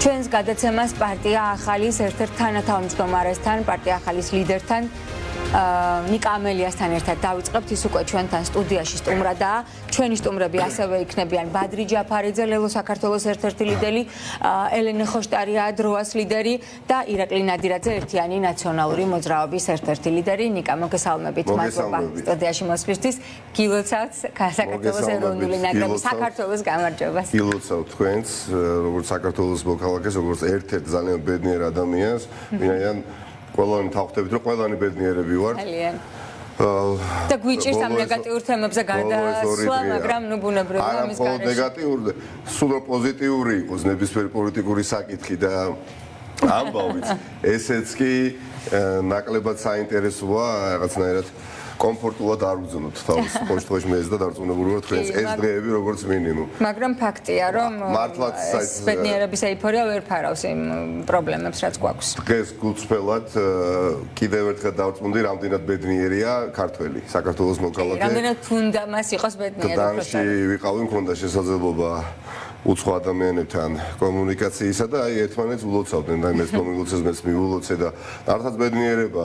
ჩვენს გადაცემას პარტია ახალის ერთ-ერთ თანათავმჯდომარესთან, პარტია ახალის ლიდერთან ნიკა ამელიასთან ერთად დავიწყებთ. ის უკვე ჩვენთან სტუდიაში სტუმრადაა. ჩვენი სტუმრები ასევე იქნებიან ბადრი ჯაფარიძე, ლელო საქართველოს ერთ-ერთი ლიდერი, ელენე ხოშტარია, დროას ლიდერი და ირაკლი ნადირაძე, ერთიანი ნაციონალური მოძრაობის ერთ-ერთი ლიდერი. ნიკა, მოგესალმებით, მადლობა სტუდიაში მოსვლისთვის. გილოცავთ საქართველოს ეროვნული ნაკრების საქართველოს გამარჯვებას. გილოცავთ თქვენს, როგორც საქართველოს მოქალაქეს, როგორც ერთ-ერთ ძალიან ბედნიერ ადამიანს, ვინაიდან ყველანი თავხდებით, რომ ყველანი ბედნიერები ვართ. ძალიან. და გვიჭირს ამ ნეგატიურ თემებზე გადასვლა, მაგრამ ნუ ბუნებრივია ამის გარეშე. არა, ნეგატიური, სულ პოზიტიური იყოს ნებისმიერი პოლიტიკური საკითხი და ამბავიც ესეც კი ნაკლებად საინტერესოა, რაღაცნაირად კომფორტულად არ უძნოთ თავს ყოველთვის მეც და დარწმუნებული ვარ თქვენს ეს დღეები როგორც მინიმუმ. მაგრამ ფაქტია, რომ ბედნიერების ეიფორია ვერ ფარავს იმ პრობლემებს, რაც გვაქვს. დღეს გულწრფელად კიდევ ერთხელ დავწუნდი, რამდენად ბედნიერია ქართველი, საქართველოს მოქალაქე. რამდენად თუნდა მას იყოს ბედნიერი. დანში ვიყავი, მქონდა შესაძლებლობა უცხო ადამიანებთან კომუნიკაციისა და აი ერთმანეთს ვლოცავდნენ და მეც მომილოცეს, მეც მივულოცე და არათაც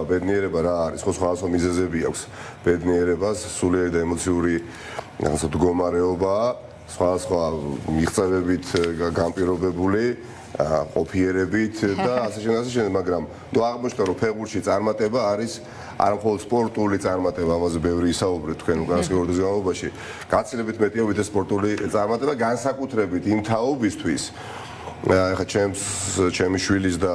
ბედნიერება რა არის, ხო სხვადასხვა მიზეზები აქვს ბედნიერებას, სულიერი და ემოციური რაღაცა მდგომარეობაა, სხვადასხვა მიღწევებით განპირობებული ყოფიერებით და ასე შემდეგ, მაგრამ თუ აღმოჩნდა რომ ფეხბურთში წარმატება არის არ მხოლოდ სპორტული წარმატება, ამაზე ბევრი ისაუბრეთ თქვენ უკანასკნელ ორ დღის განმავლობაში. გაცილებით მეტია ვიდრე სპორტული წარმატება, განსაკუთრებით იმ თაობისთვის. ახლა ჩემი შვილის და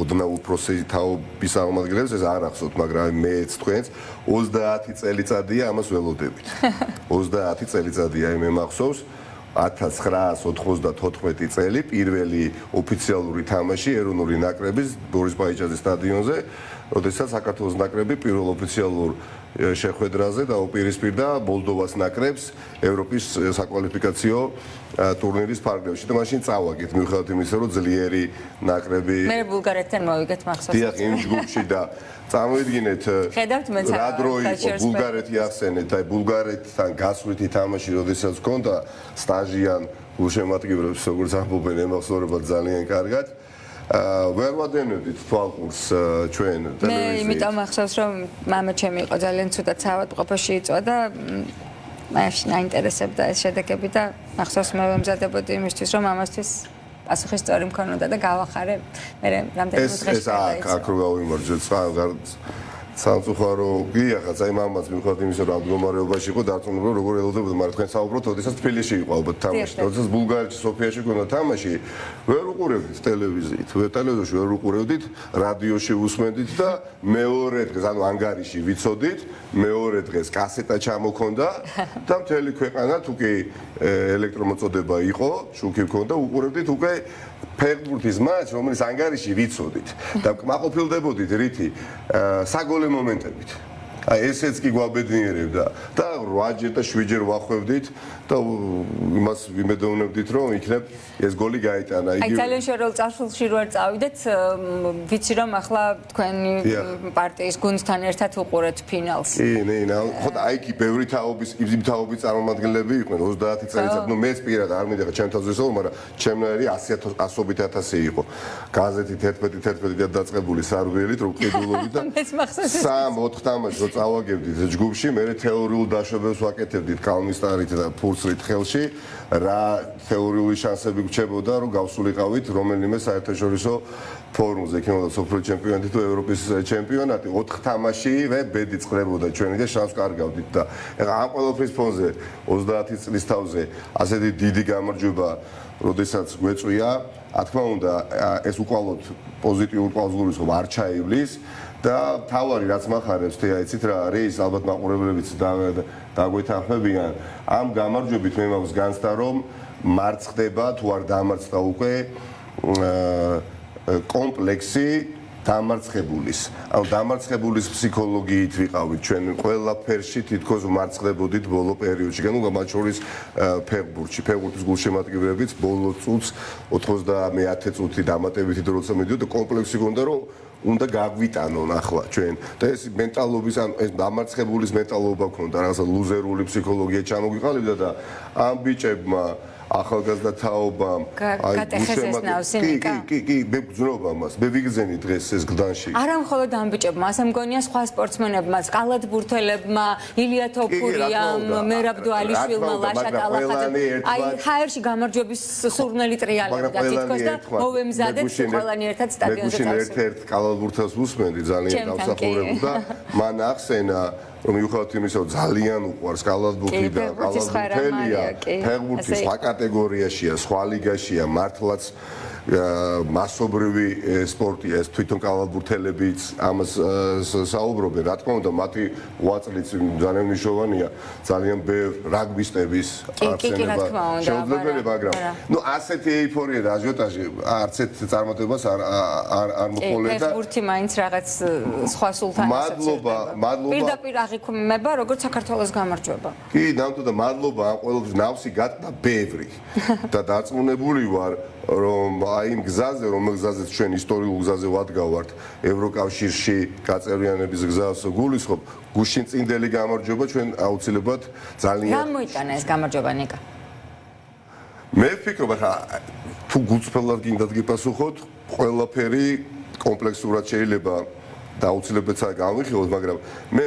ოდნავ უფროსი თაობის წარმომადგენლებს ეს არ ახსოვთ, მაგრამ მეც თქვენს 30 წელიწადია ამას ველოდებით. 30 წელიწადია მე მახსოვს 1994 წელი პირველი ოფიციალური თამაში ეროვნული ნაკრების ბორის პაიჭაძის სტადიონზე, როდესაც საქართველოს ნაკრები პირველ ოფიციალურ შეხვედრაზე დაუპირისპირდა მოლდოვას ნაკრებს ევროპის საკვალიფიკაციო ტურნირის ფარგლებში და მაშინ წავაგეთ მიუხედავად იმისა, რომ ძლიერი ნაკრები მე ბულგარეთთან მოვიგეთ მახსოვს. დიახ, იმ ჯგუფში და წარმოიდგინეთ რა დრო იყო ბულგარეთი ახსენეთ და ბულგარეთთან გასვლითი თამაში, როდესაც ჰქონდა სტაჟიან გულშემატკივრებს, როგორც ამბობენ, ემახსოვრებათ ძალიან კარგად. ვერ ვადენებდით თვალყურს ჩვენ ტელევიზიით. მე იმიტომ ახსოვს, რომ მამა ჩემი იყო ძალიან ცუდად საავადმყოფოში იწვა და მაშინ აინტერესებდა ეს შედეგები და ახსოვს მე ვემზადებოდი იმისთვის, რომ მამასთვის პასუხისმგებელი მქონოდა და გავახარე. მე რამდენიმე დღეში ეს აქ რო გავიმარჯვეთ, სამწუხარო გიახაც აი მამაც მიუხედავად იმისა, რომ ამ მდგომარეობაში იყო დარწმუნებული, როგორ ელოდებოდა, მაგრამ თქვენ საუბრობთ, როდესაც თბილისში იყო ალბათ თამაში. როდესაც ბულგარეთში, სოფიაში ქონდა თამაში, ვერ უყურებდით ტელევიზიით, ტელევიზორში ვერ უყურებდით, რადიოში უსმენდით და მეორე დღეს, ანუ ანგარიში ვიცოდით, მეორე დღეს კასეტა ჩამოქონდა და მთელი ქვეყანა თუ კი ელექტრომოწოდება იყო, შუქი ჰქონდა, უყურებდით უკვე ფეხბურთის მატჩს, რომელიც ანგარიში ვიცოდით და კმაყოფილდებოდით რითი საგოლე მომენტებით. აი ესეც კი გვაბედნიერებდა და 8ჯერ და 7ჯერ ვახვევდით და იმას ვიმედოვნებდით, რომ იქნებ ეს გოლი გაიტანა. აი ძალიან შორეულ წარსულში რო არ წავიდეთ, ვიცი რომ ახლა თქვენი პარტიის გუნდთან ერთად უყურეთ ფინალს. კი, ხო და აი კი ბევრი თაობის წარმომადგენლები იყვნენ 30 წელიწად. ნუ მეც პირად არ მინდა ჩემ თავზე ვისაუბრო, მაგრამ ჩემნაირი 100-ობით ათასი იყო. გაზეთი 11 დაწყებული სარგველით, რო ყიდულობით და მეც მახსოვს 3-4 თამაშს რო წავაგებდით ჯგუფში, მე თეორიულ დაშვებებს ვაკეთებდით კალმისტარით და ფურცლით ხელში, რა თეორიული შანსები გრჩებოდა, რომ გავსულიყავით რომელიმე საერთაშორისო ფორუმზე, იქნებოდა სოფლიო ჩემპიონატი თუ ევროპის ჩემპიონატი, 4 თამაშივე ბედი წყდებოდა ჩვენი და შანსს კარგავდით და ამ ყველაფრის ფონზე 30 წლის თავზე ასეთი დიდი გამარჯვება, როდესაც გვეწვია, რა თქმა უნდა, ეს უკვალოდ პოზიტიურ კვალს არ ჩაივლის და თავარი რაც מחარებს თეა იცით რა არის, ალბათ მაყურებლებიც დაგვეთანხმებიან. ამ გამარჯვებით მე მაქვს განცდა, რომ მარცხდება თუ არ დამარცხდა უკვე კომპლექსი დამარცხებულის. ანუ დამარცხებულის ფსიქოლოგიით ვიყავით ჩვენ ყველა ფერში თითქოს მარცხდებოდით ბოლო პერიოდში. ანუ მათ შორის ფეხბურთის გულშემატკივრებიც ბოლო წუთს 91 წუთი დამატებითი დრო როცა მიდიოდა კომპლექსი გონდა, რომ უნდა გაგვიტანონ ახლა ჩვენ და ეს მენტალობის ან ეს დამარცხებულის მენტალობა ქონდა, რაღაცა ლუზერული ფსიქოლოგია ჩამოგვიყალიბდა და ამ ბიჭებმა ახალგაზრდა თაობამ, კი, მე გძნობ ამას. მე ვიგზენი დღეს ეს გლდანში. არა მხოლოდ ამ ბიჭებმა, ასე მგონია სხვა სპორტსმენებმა, კალათბურთელებმა, ილია თოფურიამ, მერაბ დვალიშვილმა, ლაშა ტალახაძემ. აი, ჰაერში გამარჯვების სურნელი ტრიალები და თითქოს და მოვემზადეთ ყველანი ერთად სტადიონზე წავსულიყო. ერთ-ერთ კალათბურთელს ვუსმენდი ძალიან დავსახურებულ და მან ახსენა რომ მიუხედავად იმისა, რომ ძალიან უყვარს კალათბურთი და კალათბურთელია, ფეხბურთი სხვა კატეგორიაშია, სხვა ლიგაშია, მართლაც მასობრივი სპორტია ეს თვითონ კალათბურთელებიც ამას საუბრობენ. რა თქმა უნდა, მათი ღვაწლიც ძალიან მნიშვნელოვანია, ძალიან ბევრ რაგბისტების არსებობა შეუძლებელია, მაგრამ ნუ ასეთი ეიფორია და აჟიოტაჟი არც ერთ წარმატებას არ მოყოლია და ფეხბურთი მაინც რაღაც სხვა სულთანს მადლობა პირდაპირ აღიქვამება როგორც საქართველოს გამარჯვება. კი, ნამდვილად მადლობა ამ ყველაფრის ნავსი გატყდა ბევრი და დარწმუნებული ვარ რომ აი იმ გზაზე, რომელ გზაზეც ჩვენ ისტორიულ გზაზე ვადგავართ, ევროკავშირში გაწევრიანების გზას გულისხმობ, გუშინ წინდელი გამარჯვება ჩვენ აუცილებლად ძალიან რა მოიტანა ეს გამარჯვება ნიკა? მე ვფიქრობ, ხა თუ გულწრფელად გინდათ გიპასუხოთ, ყველაფერი კომპლექსურად შეიძლება და აუცილებლად გამოვიხილოთ, მაგრამ მე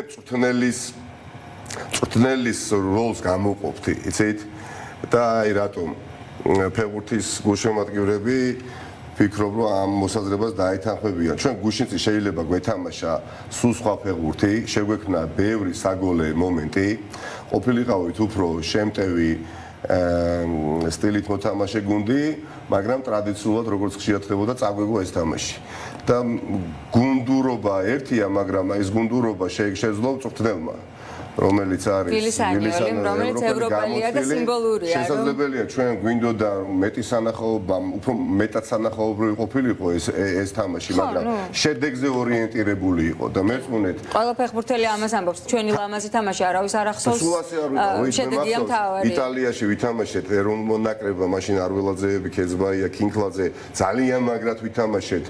მწვრთნელის როლს გამოვყოფდი, იცით? და აი რატომ ფეხბურთის გულშემატკივრები ვფიქრობ, რომ ამ მოსაზრებას დაეთანხმებიან. ჩვენ გუშინში შეიძლება გვეთამაშა სულ სხვა ფეხბურთი, შეგვექმნა ბევრი საგოლე მომენტი, ყოფილიყავით უფრო შემტევი სტილით მოთამაშე გუნდი, მაგრამ ტრადიციულად როგორც ხშირად ხდებოდა, წაგვეგო ეს თამაში. და გუნდურობა ერთია, მაგრამ ეს გუნდურობა შეეძლო მწვრთნელმა. რომელიც არის გილისანიოლიმ, რომელიც ევროპელია და სიმბოლურია. შესაძლებელია ჩვენ გვინდოდა მეტი სანახაობა, უფრო მეტად სანახაობრივი ყოფილიყო ეს თამაში, მაგრამ შედეგზე ორიენტირებული იყო და მერწმუნეთ. ყველა ფეხბურთელი ამას ამბობს, ჩვენი ლამაზი თამაში არავის არ ახსოვს. შედეგია მთავარი. იტალიაში ვითამაშეთ ეროვნულ ნაკრებმა, მაშინ არველაძეები, ქეძბაია, კინკლაძე, ძალიან მაგრად ვითამაშეთ.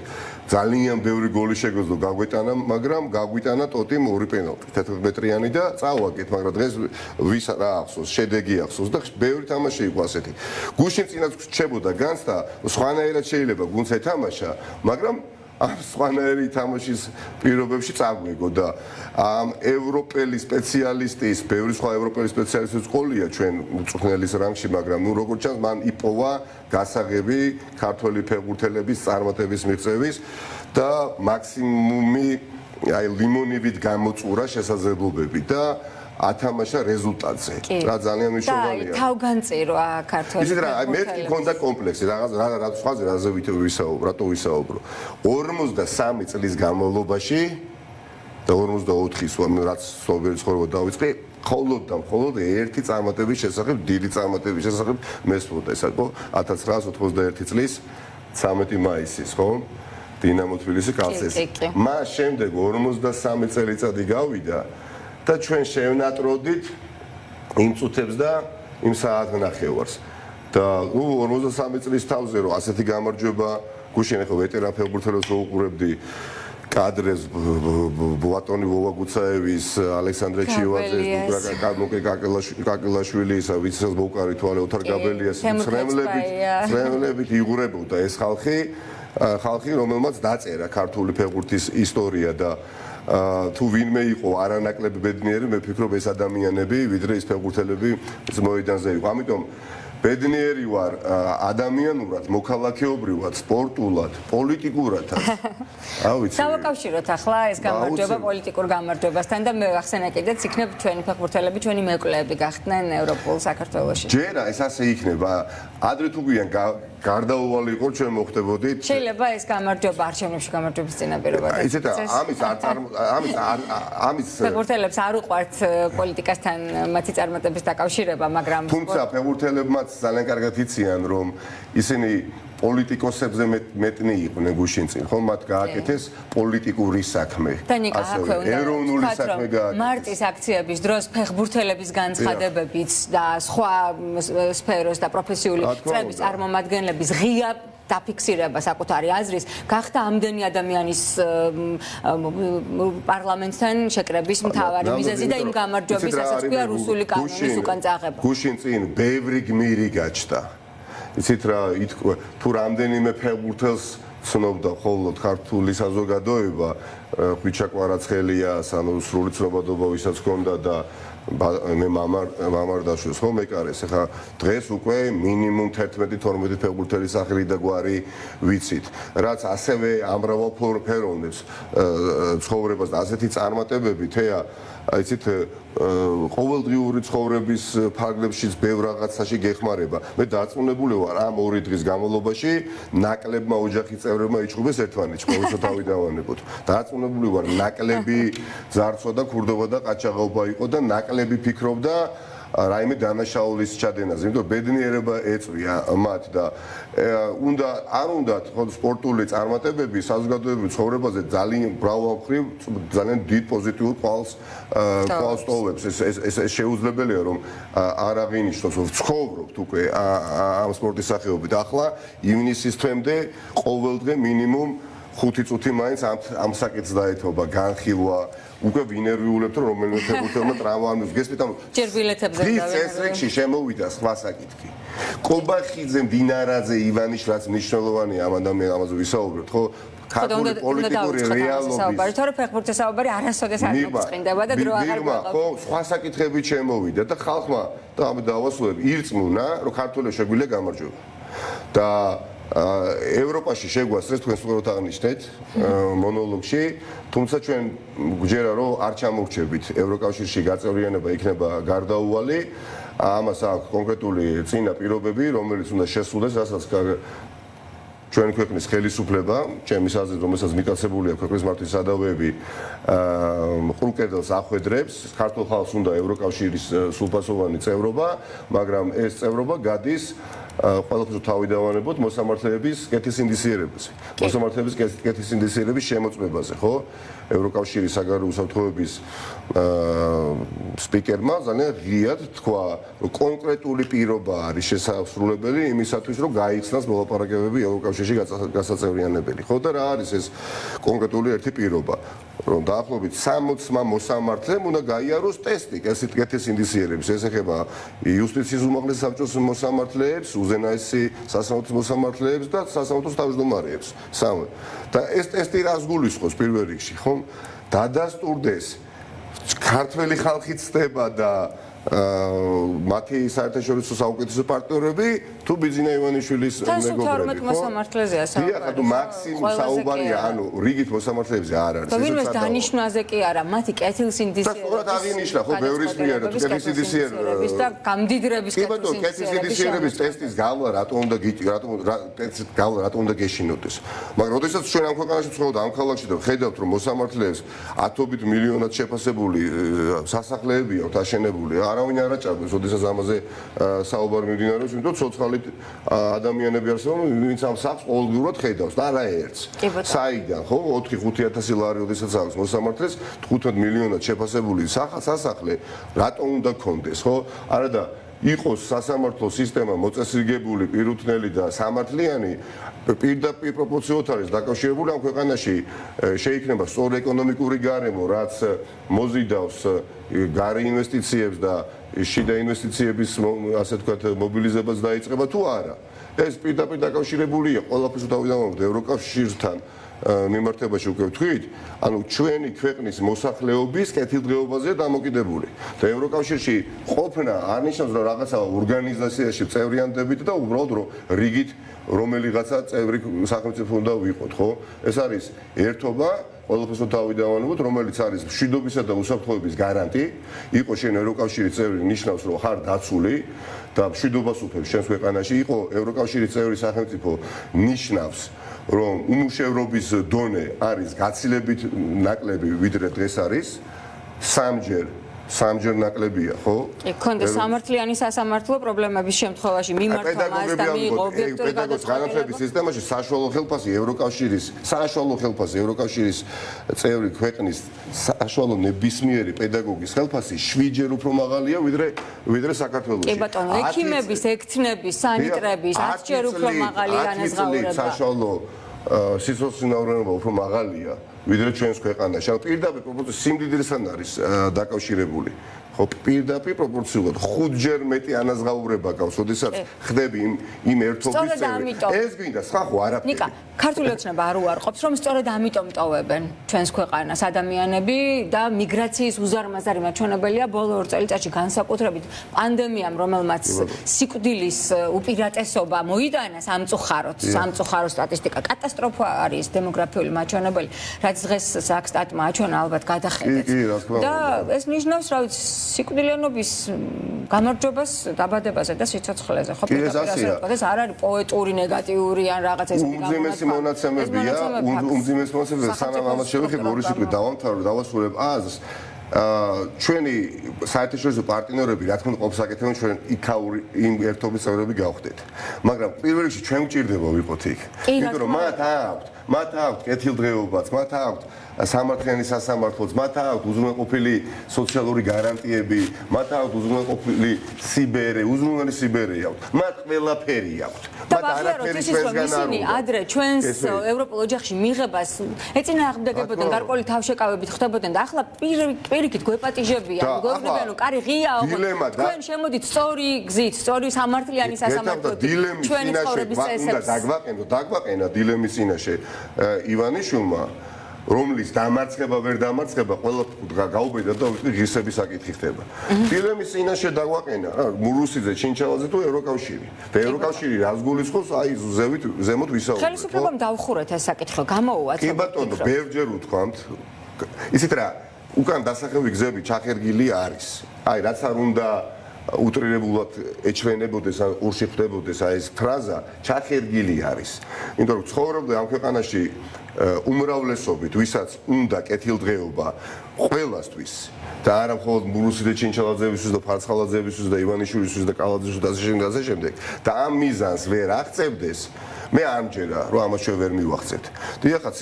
ძალიან ბევრი გოლი შეგვეძლო გაგვეტანა, მაგრამ გაგვიტანა ტოტიმ ორი პენალტი, 14 მეტრიანი და წავაგეთ, მაგრამ დღეს ვის რა ახსოვს, შედეგი ახსოვს და ბევრი თამაში იყო ასეთი. გუშინ წინაც რჩებოდა განცდა, სხვანაირად შეიძლება გუნდს ეთამაშა, მაგრამ ამ სხვანაირი თამაშის პირობებში წაგვეგო და ამ ევროპელი სპეციალისტის, ბევრი სხვა ევროპელი სპეციალისტის ყოლია ჩვენ მწვრთნელის რანგში, მაგრამ ნუ როგორც ჩანს, მან იპოვა გასაღები ქართველი ფეხბურთელების წარმატების მიღწევის და მაქსიმუმი აი ლიმონივით გამოწურა შესაძლებლობები და ათამაშა რეზულტატზე. რა ძალიან მნიშვნელოვანია. და თავგანწირვა ქართველი. ისეთ რა, მე მქონდა კომპლექსი, რაღაც რა სხვაზე რაზე ვისაუბრო, რატო ვისაუბრო. 53 წლის განმავლობაში და 44-ის რაც სოლიერი ცხოვრება დავიწყე, მხოლოდ ერთი წარმატების შესახებ, დიდი წარმატების შესახებ მესმოდა, ეს იყო 1991 წლის 13 მაისის, ხო? დინამო თბილისი კალცესი. მას შემდეგ 53 წელიწადი გავიდა და ჩვენ შევნატროდით იმ წუთებს და იმ საათნახევარს. და 53 წლის თავზე რომ ასეთი გამარჯვება გუშინ ახლა ვეტერან ფეხბურთელებს ვუყურებდი კადრებს ბატონი ვოვაგუცაევის, ალექსანდრე ჩივაძეს, კადმოკე კაკელაშვილის, ვიცას მოვკარი თვალე ოთარ გაბელიას წრემლებით იღურებოდა ეს ხალხი, რომელმაც დაწერა ქართული ფეხბურთის ისტორია და თუ ვინმე იყო არანაკლები ბედნიერი, მე ვფიქრობ ეს ადამიანები, ვიდრე ის ფეხბურთელები მოედანზე იყო. ამიტომ ბედნიერი ვარ ადამიანურად, მოქალაქეობრივად, სპორტულად, პოლიტიკურადაც. ავიცი. დავაკავშიროთ ახლა ეს გამარჯვება პოლიტიკურ გამარჯვებასთან და მე ახსენა კიდეც იქნებ ჩვენი ფეხბურთელები, ჩვენი მეკვლეები გახდნენ ევროპულ საქართველოში. ჯერა ეს ასე იქნება. ადრე თუ გვიან გარდაუვალი იყო ჩვენ მოხდებოდით. შეიძლება ეს გამარჯვება არჩევნებში გამარჯვების წინაპირობა. ისეთა ამის ფეხბურთელებს არ უყვართ პოლიტიკასთან მათი წარმატების დაკავშირება, მაგრამ თუმცა ფეხბურთელებმაც ძალიან კარგად იციან რომ ისინი პოლიტიკოსებზე მეტნი იყვნენ გუშინ წინ, ხო? მათ გააკეთეს პოლიტიკური საქმე. ასევე ეროვნული საქმე გააკეთეს. მარტის აქციების დროს ფეხბურთელების განცხადებებიც და სხვა სფეროს და პროფესიული წრების წარმომადგენლების ღია დაფიქსირება საკუთარი აზრის გახდა ამდენი ადამიანის პარლამენტთან შეკრების მთავარი მიზეზი და იმ გამარჯვების, რასაც ქვია რუსული კანონის უკან წაღება. გუშინ წინ ბევრი გმირი გაჩნდა. იცით რა თუ რამდენიმე ფეხბურთელს ცნობდა მხოლოდ ქართული საზოგადოება ხვიჩა კვარაცხელიას ანუ სრული ცნობადობა ვისაც ჰქონდა და მე მამარდაშვილს ხომ ეკარეს ახლა დღეს უკვე მინიმუმ 11-12 ფეხბურთელის სახელი და გვარი ვიცით რაც ასევე ამრავალ ფეროვნებს ცხოვრებას და ასეთი წარმატებები თეა იცით ყოველდღიური ცხოვრების ფარგლებშიც ბევრ რაღაცაში გეხმარება მე დარწმუნებული ვარ ამ 2 დღის განმავლობაში ნაკლებმა ოჯახის წევრებმა იჭრუბეს ერთმანეთს ყოველთვის თავი დავანებოთ დარწმუნებული ვარ ნაკლები ძარცვა და ქურდობა და ყაჩაღობა იყო და ნაკლები ფიქრობდა რაიმე დანაშაულის ჩადენაზე, იმიტომ რომ ბედნიერება ეწვია მათ და არ უნდათ სპორტული წარმატებები საზოგადოებრივ ცხოვრებაზე ძალიან მრავალმხრივ ძალიან დიდ პოზიტიურ კვალს ტოვებს. ეს შეუძლებელია რომ არ აღინიშნოს რომ ვცხოვრობთ უკვე ამ სპორტის სახეობით. ახლა ივნისის თვემდე ყოველდღე მინიმუმ 5 წუთი მაინც ამ საკითხს დაეთმობა განხილვა უკვე ვინერვიულებთ რომ რომელიმე ფეხბურთელმა ტრავმა ამის გესმით ანუ ჯერ ბილეთებზე წესრიგში შემოვიდა სხვა საკითხი კობახიძე მდინარაძე ივანიშვილიც მნიშვნელოვანია ამ ადამიანს ამაზე ვისაუბრებთ ხო ქართული პოლიტიკური რეალობის თორე ფეხბურთის საუბარი არასოდეს არ მოწყინდება და დრო აღარ გვაქვს ხო სხვა საკითხები შემოვიდა და ხალხმა და ამ დავასრულებ ირწმუნა რომ ქართული შეგვიძლია გამარჯვება და ევროპაში შეგვასწრეს თქვენ სწორად აღნიშნეთ მონოლოგში თუმცა ჩვენ გვჯერა რომ არ ჩამოვრჩებით ევროკავშირში გაწევრიანება იქნება გარდაუვალი ამას აქვს კონკრეტული წინა პირობები რომელიც უნდა შესრულდეს რასაც ჩვენი ქვეყნის ხელისუფლება ჩემის აზრით რომელსაც მიტაცებული აქვს ქვეყნის მართვის სადავეები ყრუკედელს ახვედრებს ქართულ ხალხს უნდა ევროკავშირის სრულფასოვანი წევრობა მაგრამ ეს წევრობა გადის ყველაფერს თავი დავანებოთ მოსამართლეების კეთილსინდისიერებაზე. მოსამართლეების კეთილსინდისიერების შემოწმებაზე, ხო? ევროკავშირის საგარეო უსაფრთხოების სპიკერმა ძალიან ღიად თქვა, რომ კონკრეტული პირობა არის შესაძლებელი იმისათვის, რომ გაიხსნას მოლაპარაკებები ევროკავშირში გასაწევრიანებელი. ხო და რა არის ეს კონკრეტული ერთი პირობა? რომ დაახლოებით 60 მოსამართლემ უნდა გაიაროს ტესტი კეთილსინდისიერების. ეს ეხება იუსტიციის უმაღლეს საბჭოს მოსამართლეებს, უზენაესი სასამართლოს მოსამართლეებს და სასამართლოს თავმჯდომარეებს. სამი. და ეს ტესტი რას გულისხმობს პირველ რიგში, ხომ? დადასტურდეს ქართველი ხალხი ცდება და მათი საერთაშორისო საუკეთესო პარტნიორები თუ ბიძინა ივანიშვილის მეგობრები, ხო? მოსამართლეზეა საუბარი. ანუ მაქსიმუმ საუბარია, ანუ რიგით მოსამართლეებზე არ არის. ვინმეს დანიშნაზე კი არა, მათი კეთილსინდისიერების. და სწორად აღინიშნა, ხო, ბევრის მიერ კეთილსინდისიერების და გამდიდრების კეთილსინდისიერების ტესტის გავლა რატომ უნდა გეშინოდეს. მაგრამ როდესაც ჩვენ ამ ქვეყანაში ვცხოვრობთ ამ ქალაქში და ვხედავთ რომ მოსამართლეებს ათობით მილიონად შეფასებული სასახლეები აქვთ აშენებული არავინ არ აჭარბებს, როდესაც ამაზე საუბარი მიმდინარეობს, იმიტომ რომ ცოცხალი ადამიანები არსებობენ, ვინც ამ სახლს ყოველდღურად ხედავს და არაერთს. საიდან, ხო, 4-5 ლარი, როდესაც აქვს მოსამართლეს, 15 მილიონად შეფასებული სასახლე, რატომ უნდა გქონდეს, ხო? არა და იყოს სასამართლო სისტემა მოწესრიგებული, პირუთნელი და სამართლიანი, პირდაპირ პროპორციულად არის დაკავშირებული ამ ქვეყანაში შეიქმნება სწორი ეკონომიკური გარემო, რაც მოზიდავს გარე ინვესტიციებს და შიდა ინვესტიციების ასე ვთქვათ მობილიზებას დაიწყება თუ არა. ეს პირდაპირ დაკავშირებულია ყველაფერს თავიდანვე ევროკავშირთან მიმართებაში უკვე ვთქვით, ანუ ჩვენი ქვეყნის მოსახლეობის კეთილდღეობაზე დამოკიდებული. და ევროკავშირში ყოფნა არ ნიშნავს რომ რაღაცა ორგანიზაციაში წევრიანდებით და უბრალოდ რომ რიგით რომელიღაცა წევრი სახელმწიფო უნდა ვიყოთ, ხო? ეს არის ერთობა ყველაფერს თავიდანვე რომელიც არის მშვიდობისა და უსაფრთხოების გარანტი, იყო შენ ევროკავშირის წევრი ნიშნავს რომ ხარ დაცული და მშვიდობას უფლებს შენს ქვეყანაში, იყო ევროკავშირის წევრი სახელმწიფო ნიშნავს რომ უმუშევრობის დონე არის გაცილებით ნაკლები ვიდრე დღეს არის სამჯერ ნაკლებია, ხო? იქონდა სამართლიანი სასამართლო პრობლემების შემთხვევაში მიმართვა მას და მიიღო ობიექტური განათლების სისტემაში საშუალო ხელფასი ევროკავშირის წევრი ქვეყნის საშუალო ნებისმიერი პედაგოგის ხელფასი 7-ჯერ უფრო მაღალია ვიდრე საქართველოში. კი ბატონო, ექიმების, ექცნების, სანიტრების 10-ჯერ უფრო მაღალია განაზღაურება. საშუალო სიცოცხლისმცოდნეობა უფრო მაღალია ვიდრე ჩვენს ქვეყანაში. ანუ პირდაპირ პროპორციით სიმდიდრესთან არის დაკავშირებული. ხო პირდაპირ პროპორციულად 5-ჯერ მეტი ანაზღაურება გავს, ოდესაც ხდები იმ ერთობის წევრი. ეს გინდა, სხვა ხო არაფერი. ნიკა, ქართული ოცნება არ უარყოფს, რომ სწორედ ამიტომ ტოვებენ ჩვენს ქვეყანას ადამიანები და მიგრაციის უზარმაზარი მაჩვენებელია ბოლო 2 წელიწადში განსაკუთრებით პანდემიამ, რომელმაც სიკვდილის უპირატესობა მოიტანა სამწუხარო სტატისტიკა, კატასტროფა არის დემოგრაფიული მაჩვენებელი, რაც დღეს საქსტატმა აჩვენა ალბათ გადახედეთ. და ეს ნიშნავს, რა ვიცი, სიკვდილიანობის გამარჯვებას დაბადებაზე და სიცოცხლეზე, ხო პირდაპირ ეს არ არის პოეტური, ნეგატიური ან რაღაცა ეს უმძიმესი მონაცემებია, უმძიმესი მონაცემებია, სანამ ამას შევხედოთ ორი სიტყვით დავამთავრებ, დავასრულებ აზრს. ჩვენი საერთაშორისო პარტნიორები რა თქმა უნდა ყოფს აკეთებენ ჩვენ იქაური იმ ერთობის წევრები გავხდეთ. მაგრამ პირველ რიგში ჩვენ გვჭირდება ვიყოთ იქ. იმიტომ რომ მათ აქვთ კეთილდღეობაც, მათ აქვთ სამართლიანი სასამართლოც, მათ აქვთ უზრუნველყოფილი სოციალური გარანტიები, მათ აქვთ უზრუნველყოფილი სიბერე, უზრუნველი სიბერე აქვთ. მათ ყველაფერი აქვთ. მათ არაფერი ჩვენსგან არ უნდა. ადრე ჩვენს ევროპულ ოჯახში მიღებას ეწინააღმდეგებოდნენ, გარკვეული თავშეკავებით ხდებოდნენ და ახლა პირიქით გვეპატიჟებიან, გვეუბნებიან, რომ კარი ღიაო, თქვენ შემოდით სწორი გზით, სწორი სამართლიანი სასამართლოთი. ჩვენი ცხოვრების წესებს დაგვაყენა დილემის წინაშე ივანიშვილმა რომლის დამარცხება ვერ დამარცხება ყველა გაუბედა და ვიტყვი ღირსების საკითხი ხდება. დილემის წინაშე დაგვაყენა რა მურუსიძე, ჩინჩალაძე თუ ევროკავშირი. და ევროკავშირი რას გულისხმობს, აი ზემოთ ვისაუბრეთ. ხელისუფლებამ დავხურეთ ეს საკითხი, გამოუვათ. კი ბატონო, ბევრჯერ უთქვამთ. ისეთ რა, უკან დასახევი გზები ჩახერგილი არის. აი რაც არ უნდა უტრირებულად ეჩვენებოდეს ან ყურში ხდებოდეს აი ეს ფრაზა ჩახერგილი არის. იმიტომ რომ ცხოვრობდი ამ ქვეყანაში უმრავლესობით, ვისაც უნდა კეთილდღეობა ყველასთვის და არა მხოლოდ მურუსიძე, ჩინჩალაძეებისთვის და ფარცხალაძეებისთვის და ივანიშვილისთვის და კალაძეებისთვის და ასე შემდეგ და ამ მიზანს ვერ აღწევდეს, მე არ მჯერა რომ ამას ჩვენ ვერ მივახცეთ. დიახაც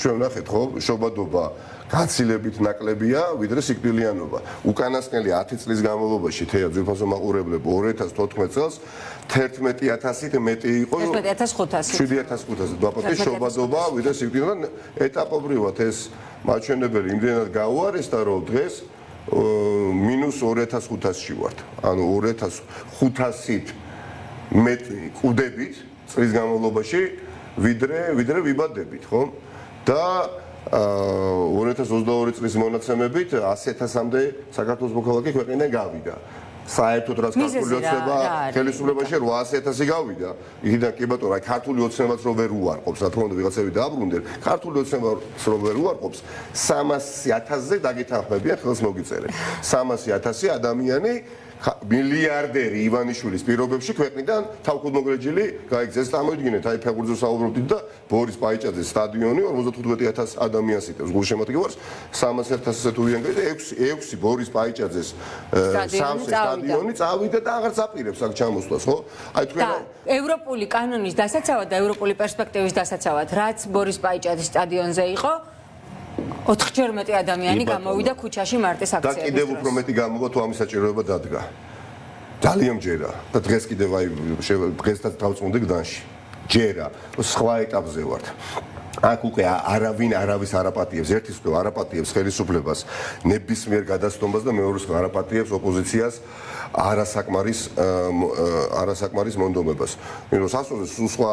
ჩვენ ნახეთ ხო, შობადობა გაცილებით ნაკლებია, ვიდრე სიკვდილიანობა. უკანასკნელი 10 წლის განმავლობაში თეა ძვირფასო მაყურებლები 2014 წელს 11000-ით მეტი იყო 11500 7500 დაპატი შობადობა, ვიდრე სიკვდილიანობა. ეტაპობრივად ეს მაჩვენებელი იმდენად გაუარესდა, რომ დღეს -2500-ში ვართ. ანუ 2500-ით მეტი ყუდებით წლის განმავლობაში, ვიდრე ვიბადებით, ხო? და 2022 წლის მონაცემებით 100.000-მდე საქართველოს მოქალაქე ქვეყნიდან გავიდა. საერთოდ რაც ქართული ოცნება ხელისუფლებაში 800.000 გავიდა. იქიდან კი ბატონო, აი ქართული ოცნებაც რო ვერ უარყოფს, რა თქმა უნდა ვიღაცები დააბრუნდნენ. ქართული ოცნებაც რო ვერ უარყოფს, 300.000-ზე დაგეთანხმებიან ხელს მოგიწერეთ. 300.000 ადამიანი მილიარდერი ივანიშვილის პირობებში ქვეყნიდან თავქუდმოგრეჯილი გაიქცეს. წარმოიდგინეთ, აი ფეხბურთზე საუბრობდით და ბორის პაიჭაძის სტადიონი 55.000 ადამიანს იტევს. გულშემატკივარს 300.000-ზე თუ ვიანგრით 6 ბორის პაიჭაძეს სტადიონი წავიდა და აღარც აპირებს აქ ჩამოსვლას, ხო? აი თქვენ ევროპული კანონის დასაცავად და ევროპული პერსპექტივის დასაცავად, რაც ბორის პაიჭაძის სტადიონზე იყო 4-ჯერ მეტი ადამიანი გამოვიდა ქუჩაში მარტის აქციების დროს. და კიდევ უფრო მეტი გამოვა თუ ამის საჭიროება დადგა. ძალიან ჯერა და დღეს კიდევ აი დღესაც დავწუნდი გდანში. ჯერა, სხვა ეტაპზე ვართ. აქ უკვე არავინ არავის არაპატიებს, ერთის უკვე არაპატიებს ხელისუფლებას, ნებისმიერ გადასტომას და მეორეს არაპატიებს ოპოზიციას არასაკმარის მონდომებას. იმიტომ სასწორზე სულ სხვა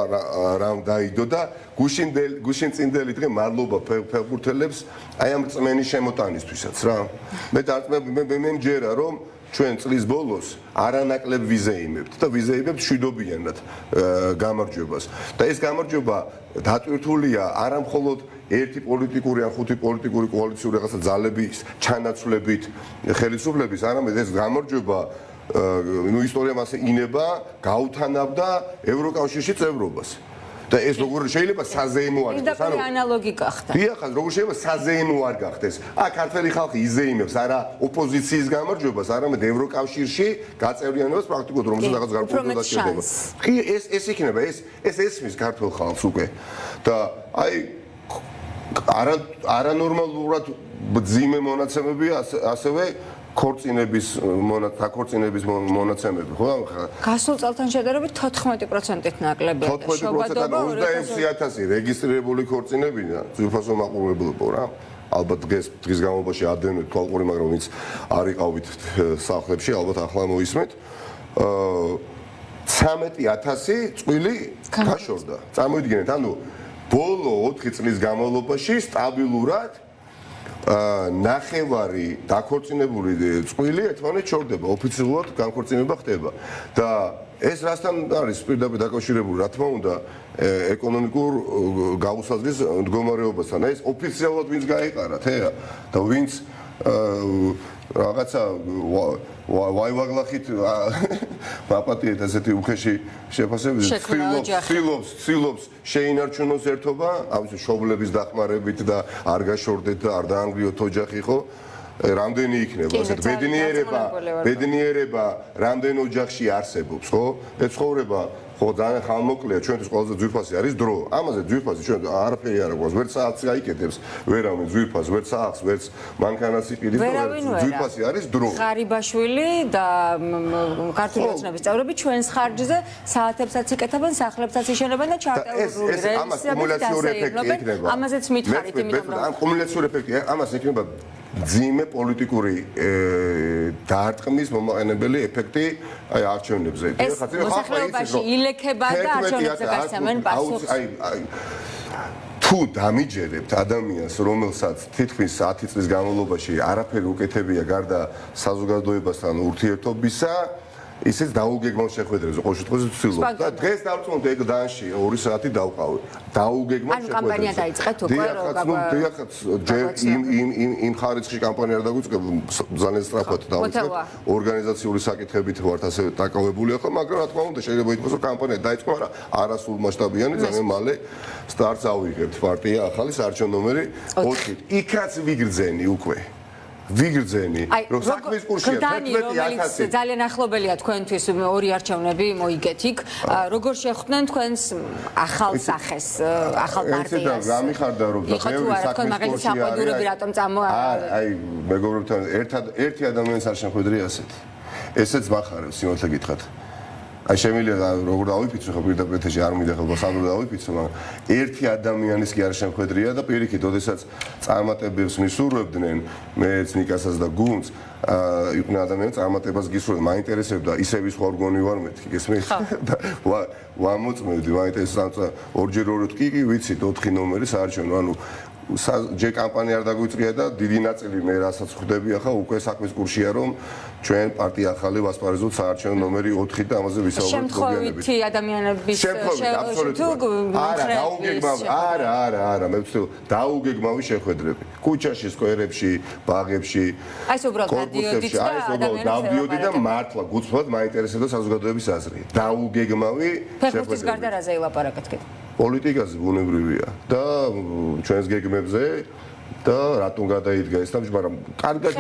რამ დაიდო და გუშინ წინდელი დღე მადლობა ფეხბურთელებს აი ამ წმენის შემოტანისთვისაც რა. მე მჯერა რომ ჩვენ წლის ბოლოს არანაკლებ ვიზეიმებთ და ვიზეიმებთ შვიდობიანად გამარჯვებას. და ეს გამარჯვება დატვირთულია არა მხოლოდ ერთი პოლიტიკური ან ხუთი პოლიტიკური კოალიციური რაღაცა ძალების ჩანაცვლებით ხელისუფლების, არამედ ეს გამარჯვება ისტორიამ ასე ინება გაუთანაბდა ევროკავშირში წევრობას. და ეს როგორ შეიძლება საზეიმო არ გახდეს? ანუ ანალოგიკა ხდება. დიახ, როგორ შეიძლება საზეიმო არ გახდეს? ქართველი ხალხი იზეიმებს არა ოპოზიციის გამარჯვებას, არამედ ევროკავშირში გაწევრიანებას პრაქტიკულად რომელსაც რაღაც გარკვეული დასჭირდება. ხი ეს იქნება, ეს ესმის ქართულ ხალხს უკვე. და აი არანორმალურად მძიმე მონაცემებია ასევე ქორწინების მონაცემები, ხო? გასულ წელთან შედარებით 14%-ით ნაკლებია. 14%-თან 26,000 რეგისტრირებული ქორწინებია, ძვირფასო მაყურებელობა რა. ალბათ დღის განმავლობაში ადევნეთ თვალყური, მაგრამ ვინც არ იყავით სახლებში, ალბათ ახლა მოისმეთ. 13,000 წვილი გაშორდა. წარმოიდგინეთ, ანუ ბოლო 4 წლის განმავლობაში სტაბილურად ნახევარი დაქორწინებული წვილი ერთმანეთს შორდება, ოფიციალურად განქორწინება ხდება და ეს რასთან არის პირდაპირ დაკავშირებული, რა თქმა უნდა, ეკონომიკურ გაუსაზღვის მდგომარეობასთან. ეს ოფიციალურად ვინც გაიყარა თეა და ვინც რაღაცა ვაივაღლახით მაპატიეთ ესეთი უხეში შეფასებით ცდილობს შეინარჩუნოს ერთობა, ამის შობლების დახმარებით და არ გაშორდეთ და არ დაანგრიოთ ოჯახი, ხო? რამდენი იქნება ასეთ ბედნიერება რამდენ ოჯახში არსებობს, ხო? ეცხოვრება ხო ძალიან ხანმოკლეა, ჩვენთვის ყველაზე ძვირფასი არის დრო. ამაზე ძვირფასი ჩვენ არაფერი არ აქვს, ვერც საათს გაიკეთებს, ვერავინ ძვირფას, ვერც საათს, ვერც მანქანას იყიდის, ძვირფასი არის დრო. ღარიბაშვილი და ქართული ოცნების წევრები ჩვენს ხარჯზე საათებსაც იკეთებენ, სახლებსაც იშენებენ და ჩარტეული კუმულაციური ეფექტი იქნება. ამაზეც მითხარით, იმიტომ რომ ამ კუმულაციური ეფექტი ამას იქნება ძიმე პოლიტიკური დაარტყმის მომაყენებელი ეფექტი აი არჩევნებზე. მოსახლეობაში ილექება და არჩევნებზე გასცემენ პასუხს. თუ დამიჯერებთ ადამიანს, რომელსაც თითქმის 10 წლის განმავლობაში არაფერი უკეთებია გარდა საზოგადოებასთან ურთიერთობისა, ისიც დაუგეგმავ შეხვედრებზე ყოველ შემთხვევაში ვცდილობ და დღეს დავწუნდი ეგ დანში 2 საათი დავყავი. დაუგეგმავ შეხვედრებზე. ანუ კამპანია დაიწყეთ უკვე ჯერ იმ ხარისხში კამპანია არ დაგვიწყებ, ძალიან სწრაფად დავიწყებ. ორგანიზაციული საკითხებით ვართ ასე დაკავებული ახლა, მაგრამ რა თქმა უნდა შეიძლება ითქვას, რომ კამპანია დაიწყო, მაგრამ არასრულ მასშტაბიანი, ძალიან მალე სტარტს ავიღებთ. პარტია ახალი საარჩევნო ნომერი 4. იქაც ვიგრძენი უკვე. ვიგრძენი, რომ საქმის კურსია 11,000 ძალიან ახლობელია თქვენთვის ორი არჩევნები მოიგეთ იქ. როგორ შეხვდნენ თქვენს ახალ სახეს, ახალ პარტიას? ესეც გამიხარდა რომ ბევრი საქმის კურსი არის. რატომ აი, მეგობრებთან ერთი ადამიანის არ შეხვედრი ასეთი. ესეც მახარებს, სიმართლე გითხრათ. აი შემიძლია როგორ დავიფიცო ხო პირდაპირ არ მინდა ხო სანდრო დავიფიცო, მაგრამ ერთი ადამიანის კი არ შემხედრია და პირიქით, ოდესაც წარმატებებს მისურვებდნენ, მეც ნიკასაც და გუნდს, იყვნენ ადამიანები წარმატებას გისურვებდნენ, მაინტერესებდა ისევ ის ხორგონი ვარ მეთქი, გესმის? და ვამოწმევდი, მაინტერესებდა ორჯერ ორად კი ვიცით 4 ნომერი საარჩევნო, ანუ ჯერ კამპანია არ დაგვიწყია და დიდი ნაწილი მე რასაც ხვდები ახლა უკვე საქმის კურსია რომ ჩვენ პარტია ახალი ვასპარეზობთ საარჩევნო ნომერი 4 და ამაზე ვისაუბრებთ შემთხვევითი ადამიანების არა მე ვცდილობ დაუგეგმავი შეხვედრები ქუჩაში, სკვერებში, ბაღებში აი ეს უბრალოდ გადიოდით და ადამიანებს დავდიოდი და მართლა გუწვად მაინტერესებდა საზოგადოების აზრი დაუგეგმავი შეხვედრები გარდა რაზე ელაპარაკეთ კიდე პოლიტიკაზე ბუნებრივია და ჩვენს გეგმებზე და რატომ გადაიდგა ეს თამაში, მაგრამ კარგად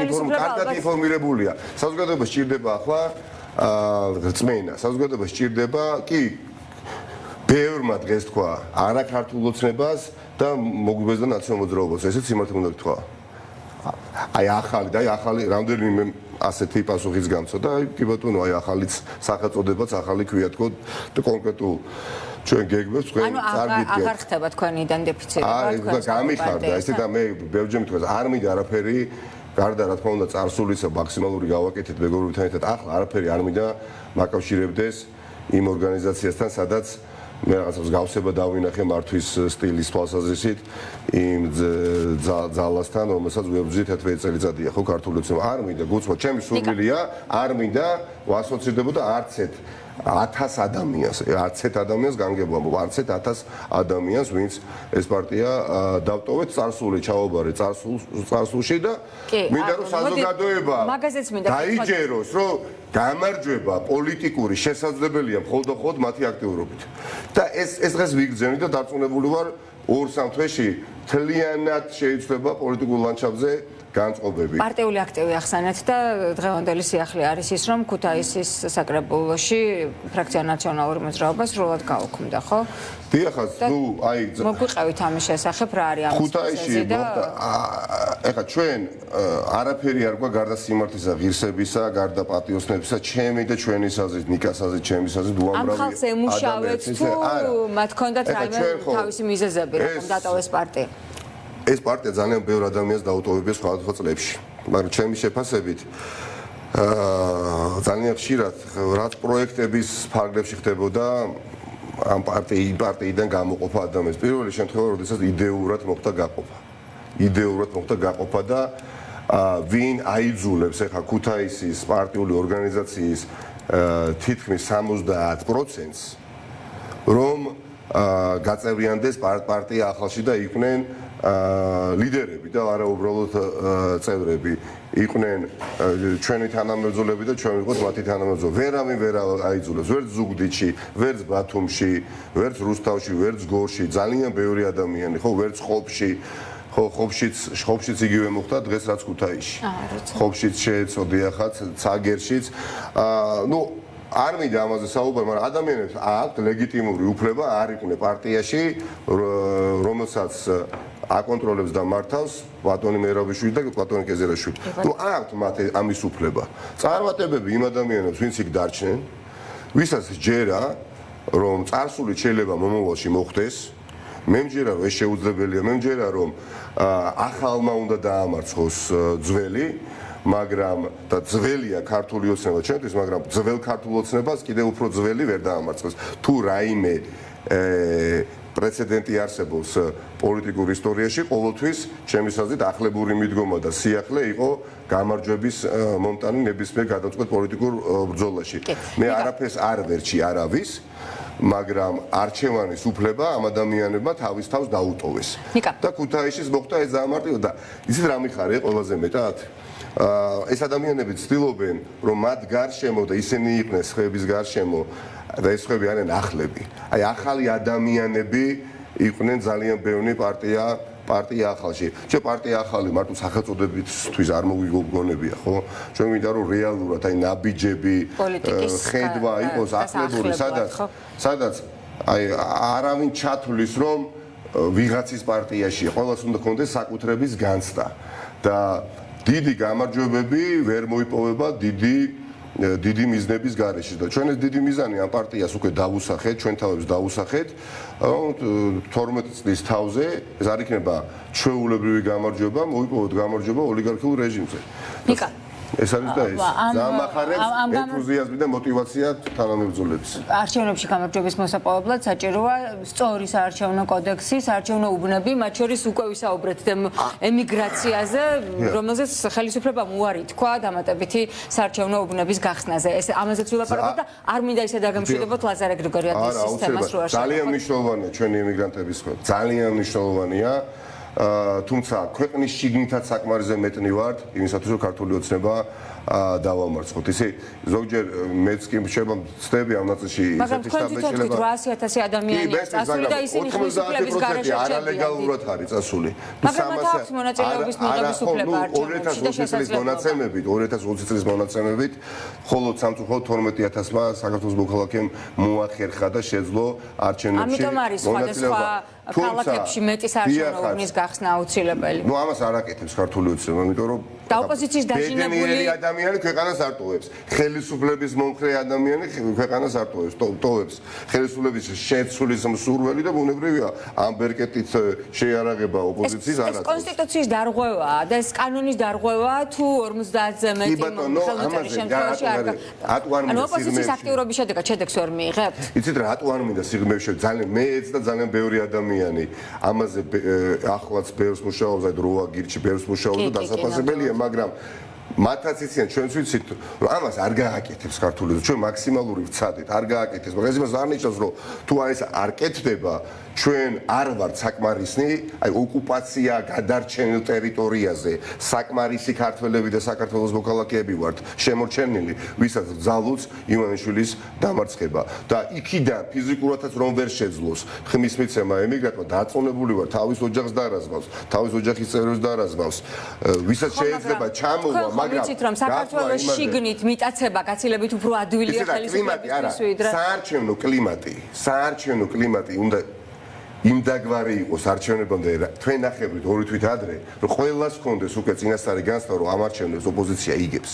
ინფორმირებულია. საზოგადოება სჭირდება ახლა რწმენა. საზოგადოება სჭირდება კი ბევრმა დღეს თქვა არა ქართულ ოცნებას და მოგვიბეზდა ნაციონალურ მოძრაობას. ესეც სიმართლე უნდა გითხრა. აი ახალი რამდენიმე ასეთი პასუხის გამცა და აი კი ბატონო აი ახალიც სახელწოდებაც ახალი ქვია თქო კონკრეტულ ჩვენ გეგმებს თქვენ წარგიდგენთ. აღარ ხდება თქვენი იდენტიფიცირება თქვენ. გამიხარდა ესე და მე ბევრჯერ მithქვას არ მინდა არაფერი გარდა რა თქმა უნდა წარსულისა მაქსიმალური გავაკეთეთ მეგობრებთან ერთად ახლა არაფერი არ მინდა მაკავშირებდეს იმ ორგანიზაციასთან სადაც მე რაღაცას გავსება დავინახე მართვის სტილის თვალსაზრისით იმ ძალასთან რომელსაც ვებრძვით 11 წელიწადია ხო ქართული ოცნება არ მინდა გუწვა ჩემი სურვილია არ მინდა ვასოცირდებოდა არცეთ 1000 ადამიანს, არც ერთ ადამიანს განგებო, არც ერთ 1000 ადამიანს, ვინც ეს პარტია დავტოვეთ წარსული ჩაობარე წარსულში და მინდა რომ საზოგადოება დაიჯეროს, რომ გამარჯვება პოლიტიკური შესაძლებელია მხოლოდ მათი აქტიურობით. და ეს დღეს ვიგრძენი და დარწმუნებული ვარ 2-3 თვეში თლიანად შეიძლება პოლიტიკურ ლანდშაფტზე განწყობები. პარტიული აქტივი ახსენეთ და დღევანდელი სიახლე არის ის, რომ ქუთაისის საკრებულოში ფრაქცია ნაციონალური მოძრაობა სრულად გაუქმდა, ხო? დიახაც, ნუ აი მოგვიყევით ამის შესახებ რა არის ამის ქუთაისში ეხლა ჩვენ არაფერი არ გვაქვს გარდა სიმართლისა, ღირსებისა, გარდა პატიოსნებისა, ჩემი და ჩვენი საზრით, ნიკას საზრით, ჩემი საზრით უამრავი ამ ხალხს ემუშავეთ თუ მათ ჰქონდათ რაიმე თავისი მიზეზები, რომ დატოვეს პარტია? ეს პარტია ძალიან ბევრ ადამიანს დაუტოვებია სხვადასხვა წლებში. მაგრამ ჩემი შეფასებით ძალიან ხშირად რაც პროექტების ფარგლებში ხდებოდა ამ პარტიიდან გამოყოფა ადამიანს. პირველი შემთხვევა, როდესაც იდეურად მოხდა გაყოფა და ვინ აიძულებს ახლა ქუთაისის პარტიული ორგანიზაციის თითქმის 70%-ს რომ გაწევრიანდეს პარტია ახალში და იყვნენ ლიდერები და არა უბრალოდ წევრები, იყვნენ ჩვენი თანამებრძოლები და ჩვენ ვიყოთ მათი თანამებრძოლები. ვერავინ ვერ აიძულებს, ვერც ზუგდიდში, ვერც ბათუმში, ვერც რუსთავში, ვერც გორში, ძალიან ბევრი ადამიანი, ხო, ვერც ხობში. ხო, ხობშიც იგივე მოხდა დღეს რაც ქუთაისში. ხობშიც შეეწოდია ხაც, ცაგერშიც. არ მინდა ამაზე საუბარი, მაგრამ ადამიანებს აქვთ ლეგიტიმური უფლება არ იყვნენ პარტიაში, რომელსაც აკონტროლებს და მართავს ბატონი მერაბიშვილი და ბატონი კეზერაშვილი. აქვთ მათ ამის უფლება. წარმატებები იმ ადამიანებს, ვინც იქ დარჩნენ, ვისაც ჯერა, რომ წარსული შეიძლება მომავალში მოხდეს, მე მჯერა რომ ეს შეუძლებელია, მე მჯერა რომ ახალმა უნდა დაამარცხოს ძველი, მაგრამ და ძველია ქართული ოცნება ჩვენთვის, მაგრამ ძველ ქართულ ოცნებას კიდევ უფრო ძველი ვერ დაამარცხოს. თუ რაიმე პრეცედენტი არსებობს პოლიტიკურ ისტორიაში, ყოველთვის ჩემის აზრით ახლებური მიდგომა და სიახლე იყო გამარჯვების მომტანი ნებისმიერ გადამწყვეტ პოლიტიკურ ბრძოლაში. მე არაფერს არ ვერჩი არავის, მაგრამ არჩევანის უფლება ამ ადამიანებმა თავის თავს დაუტოვეს. და ქუთაისშიც მოხდა ეს დაამარტივა და იცით რა მიხარია ყველაზე მეტად? ეს ადამიანები ცდილობენ, რომ მათ გარშემო და ისინი იყვნენ სხვების გარშემო და ეს სხვები არიან ახლები. აი ახალი ადამიანები იყვნენ ძალიან ბევრი პარტია ახალში. ჩვენ პარტია ახალი მარტო სახელწოდებისთვის არ მოგვიგონებია, ხო? ჩვენ მინდა რომ რეალურად აი ნაბიჯები, ხედვა იყოს ახლებული, სადაც აი არავინ ჩათვლის რომ ვიღაცის პარტიაშია, ყველას უნდა კონდეს საკუთრების განცდა და დიდი გამარჯვებები ვერ მოიპოვება დიდი მიზნების გარეშე და ჩვენ ეს დიდი მიზანი ამ პარტიას უკვე დავუსახეთ, ჩვენ თავებს დავუსახეთ 12 წლის თავზე, ეს არ იქნება ჩვეულებრივი გამარჯვება, მოიპოვოთ გამარჯვება ოლიგარქიულ რეჟიმზე. ნიკა ეს არის და ეს დამახარებს ენთუზიაზმი და მოტივაცია თანამებრძოლებს. არჩევნებში გამარჯვების მოსაპოვებლად საჭიროა სწორი საარჩევნო კოდექსი, საარჩევნო უბნები, მათ შორის უკვე ვისაუბრეთ ემიგრაციაზე, რომელზეც ხელისუფლებამ უარი თქვა დამატებითი საარჩევნო უბნების გახსნაზე. ეს ამაზეც ვილაპარაკოთ და არ მინდა ისე დაგემშვიდობოთ ლაზარე გრიგორიაძის თემას რო არ შევხვდებით. ძალიან მნიშვნელოვანია ჩვენი ემიგრანტების ხმა. ძალიან მნიშვნელოვანია. თუმცა ქვეყნის შიგნითაც საკმარისზე მეტნი ვართ იმისათვის რომ ქართული ოცნება დავამარცხოთ. ისე ზოგჯერ მეც კი ვწდები ამ ნაწილში ისეთი სტაბილიზება 800,000 ადამიანია წასული და ისინი ხელისუფლების გარეშე რჩებიან. არალეგალურად არის წასული. მაგრამ მათ აქვს მონაწილეობის მიღების უფლება არჩევნებში და შესაძლებლობა. 2020 წლის მონაცემებით მხოლოდ სამწუხაროდ 12,000-მა საქართველოს მოქალაქემ მოახერხა და შეძლო არჩევნებში. ამიტომ არის სხვადასხვა ქალაქებში მეტი საარჩევნო უბნის გახსნა აუცილებელი. ამას არ აკეთებს ქართული ოცნება, იმიტომ რომ და ოპოზიციის დაჟინებული ადამიანი ქვეყანას არ ტოვებს. ხელისუფლების მომხრე ადამიანი ქვეყანას არ ტოვებს. ხელისუფლების შეცვლის მსურველი და ბუნებრივია ამ ბერკეტით შეიარაღება ოპოზიციის არ არის. ეს კონსტიტუციის დარღვევაა და ეს კანონის დარღვევაა თუ 50-ზე მეტი ხელმოწერის შემთხვევაში არ ანუ ოპოზიციის აქტიურობის შედეგს ვერ მიიღებთ? იცით რატო არ მინდა სიღრმეში ძალიან მეც და ძალიან ბევრი ადამიანი ამაზე ახლაც ბევრს მუშაობს, აი დროა გირჩი ბევრს მუშაობს და დასაფასებელია, მაგრამ მათაც იციან ჩვენც ვიცით რომ ამას არ გააკეთებს ქართული ჩვენ მაქსიმალური ვცადეთ არ გააკეთებს მაგრამ ეს იმას არ ნიშნავს რომ თუ არის არ კეთდება ჩვენ არ ვართ საკმარისნი აი ოკუპაცია გადარჩენილ ტერიტორიაზე საკმარისი ქართველები და საქართველოს მოქალაქეები ვართ შემორჩენილი ვისაც ძალუც ივანიშვილის დამარცხება და იქიდან ფიზიკურადაც რომ ვერ შეძლოს ხმის მიცემა ემიგრანტმა დაწონებული ვარ თავის ოჯახს დაარაზმავს თავის ოჯახის წევრებს დაარაზმავს ვისაც შეიძლება ჩამოვა მაგრამ ვიცით რომ საქართველოს შიგნით მიტაცება გაცილებით უფრო ადვილია ხელისუფლებისთვის ვიდრე საარჩევნო კლიმატი უნდა იმდაგვარი იყოს არჩევნებამდე თქვენ ნახევრით ორი თვით ადრე რომ ყველას ჰქონდეს უკვე წინასწარი განცდა რომ ამ არჩევნებს ოპოზიცია იგებს.